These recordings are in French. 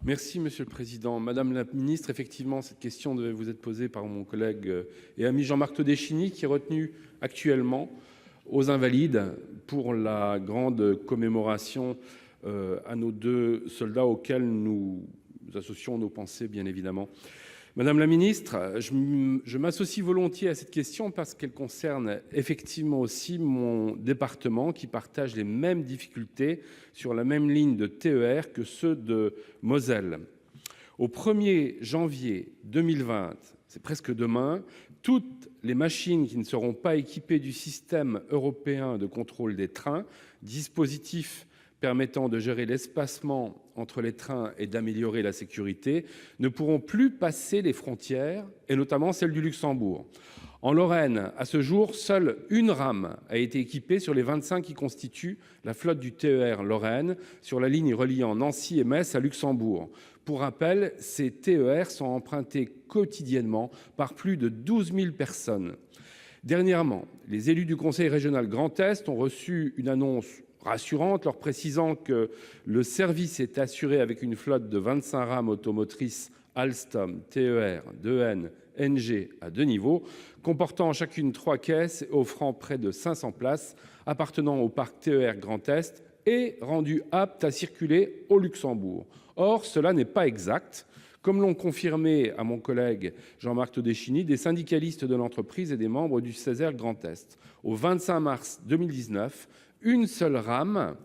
Merci, Monsieur le Président. Madame la Ministre, effectivement, cette question devait vous être posée par mon collègue et ami Jean-Marc Todeschini, qui est retenu actuellement aux Invalides pour la grande commémoration à nos 2 soldats auxquels nous associons nos pensées, bien évidemment. Madame la Ministre, je m'associe volontiers à cette question parce qu'elle concerne effectivement aussi mon département qui partage les mêmes difficultés sur la même ligne de TER que ceux de Moselle. Au 1er janvier 2020, c'est presque demain, toutes les machines qui ne seront pas équipées du système européen de contrôle des trains, dispositif permettant de gérer l'espacement entre les trains et d'améliorer la sécurité, ne pourront plus passer les frontières, et notamment celle du Luxembourg. En Lorraine, à ce jour, seule une rame a été équipée sur les 25 qui constituent la flotte du TER Lorraine sur la ligne reliant Nancy et Metz à Luxembourg. Pour rappel, ces TER sont empruntés quotidiennement par plus de 12 000 personnes. Dernièrement, les élus du Conseil régional Grand Est ont reçu une annonce rassurante, leur précisant que le service est assuré avec une flotte de 25 rames automotrices Alstom, TER, 2N, NG à 2 niveaux, comportant chacune 3 caisses et offrant près de 500 places, appartenant au parc TER Grand Est et rendues aptes à circuler au Luxembourg. Or, cela n'est pas exact, comme l'ont confirmé à mon collègue Jean-Marc Todeschini des syndicalistes de l'entreprise et des membres du CESER Grand Est. Au 25 mars 2019, une seule rame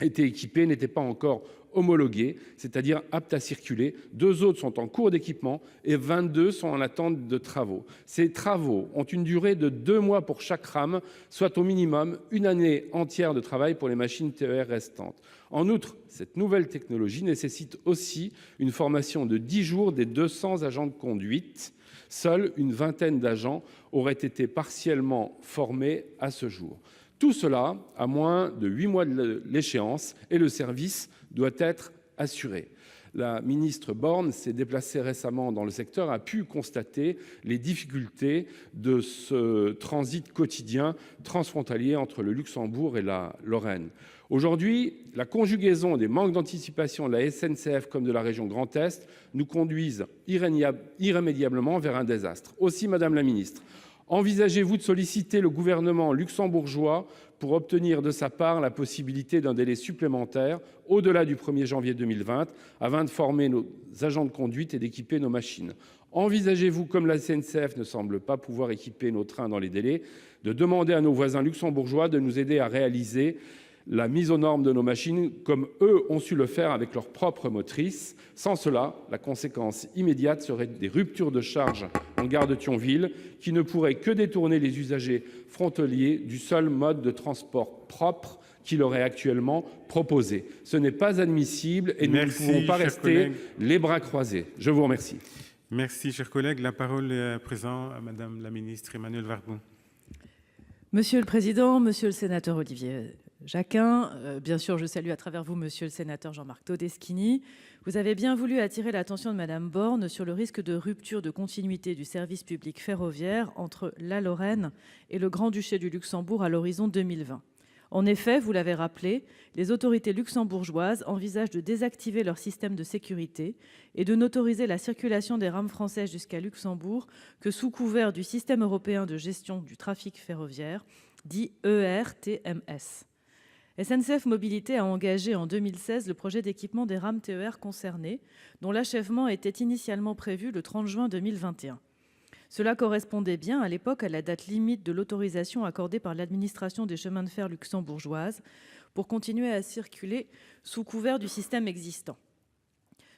était équipée, n'était pas encore homologuée, c'est-à-dire apte à circuler. 2 autres sont en cours d'équipement et 22 sont en attente de travaux. Ces travaux ont une durée de 2 mois pour chaque rame, soit au minimum une année entière de travail pour les machines TER restantes. En outre, cette nouvelle technologie nécessite aussi une formation de 10 jours des 200 agents de conduite. Seule une vingtaine d'agents auraient été partiellement formés à ce jour. Tout cela à moins de 8 mois de l'échéance et le service doit être assuré. La ministre Borne s'est déplacée récemment dans le secteur, a pu constater les difficultés de ce transit quotidien transfrontalier entre le Luxembourg et la Lorraine. Aujourd'hui, la conjugaison des manques d'anticipation de la SNCF comme de la région Grand Est nous conduisent irrémédiablement vers un désastre. Aussi, Madame la ministre, envisagez-vous de solliciter le gouvernement luxembourgeois pour obtenir de sa part la possibilité d'un délai supplémentaire au-delà du 1er janvier 2020 afin de former nos agents de conduite et d'équiper nos machines? Envisagez-vous, comme la SNCF ne semble pas pouvoir équiper nos trains dans les délais, de demander à nos voisins luxembourgeois de nous aider à réaliser la mise aux normes de nos machines comme eux ont su le faire avec leurs propres motrices? Sans cela, la conséquence immédiate serait des ruptures de charge en gare de Thionville qui ne pourraient que détourner les usagers frontaliers du seul mode de transport propre qui leur est actuellement proposé. Ce n'est pas admissible et nous ne pouvons pas rester les bras croisés. Je vous remercie. Merci, cher collègue. La parole est à présent à Madame la ministre Emmanuelle Wargon. Monsieur le Président, Monsieur le sénateur Olivier Jacquin, bien sûr, je salue à travers vous Monsieur le sénateur Jean-Marc Todeschini. Vous avez bien voulu attirer l'attention de Madame Borne sur le risque de rupture de continuité du service public ferroviaire entre la Lorraine et le Grand-Duché du Luxembourg à l'horizon 2020. En effet, vous l'avez rappelé, les autorités luxembourgeoises envisagent de désactiver leur système de sécurité et de n'autoriser la circulation des rames françaises jusqu'à Luxembourg que sous couvert du système européen de gestion du trafic ferroviaire, dit ERTMS. SNCF Mobilité a engagé en 2016 le projet d'équipement des rames TER concernées, dont l'achèvement était initialement prévu le 30 juin 2021. Cela correspondait bien à l'époque à la date limite de l'autorisation accordée par l'administration des chemins de fer luxembourgeoise pour continuer à circuler sous couvert du système existant.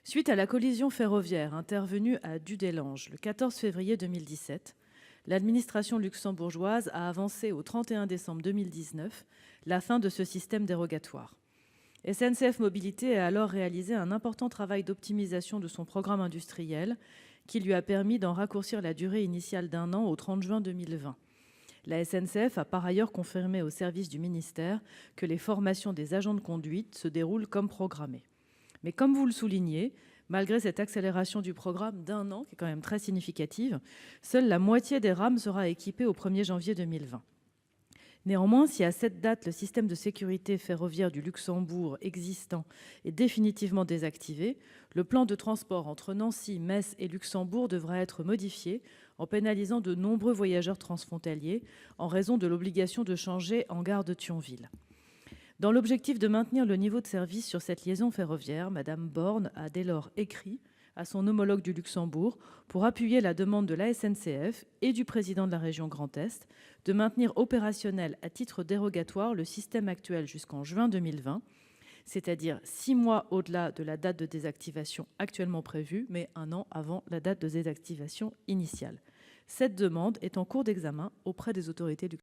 Suite à la collision ferroviaire intervenue à Dudelange le 14 février 2017, l'administration luxembourgeoise a avancé au 31 décembre 2019 la fin de ce système dérogatoire. SNCF Mobilité a alors réalisé un important travail d'optimisation de son programme industriel qui lui a permis d'en raccourcir la durée initiale d'1 an au 30 juin 2020. La SNCF a par ailleurs confirmé au service du ministère que les formations des agents de conduite se déroulent comme programmé. Mais comme vous le soulignez, malgré cette accélération du programme d'1 an, qui est quand même très significative, seule la moitié des rames sera équipée au 1er janvier 2020. Néanmoins, si à cette date, le système de sécurité ferroviaire du Luxembourg existant est définitivement désactivé, le plan de transport entre Nancy, Metz et Luxembourg devra être modifié en pénalisant de nombreux voyageurs transfrontaliers en raison de l'obligation de changer en gare de Thionville. Dans l'objectif de maintenir le niveau de service sur cette liaison ferroviaire, Mme Borne a dès lors écrit à son homologue du Luxembourg pour appuyer la demande de la SNCF et du président de la région Grand Est de maintenir opérationnel à titre dérogatoire le système actuel jusqu'en juin 2020, c'est-à-dire 6 mois au-delà de la date de désactivation actuellement prévue, mais 1 an avant la date de désactivation initiale. Cette demande est en cours d'examen auprès des autorités luxembourgeoises.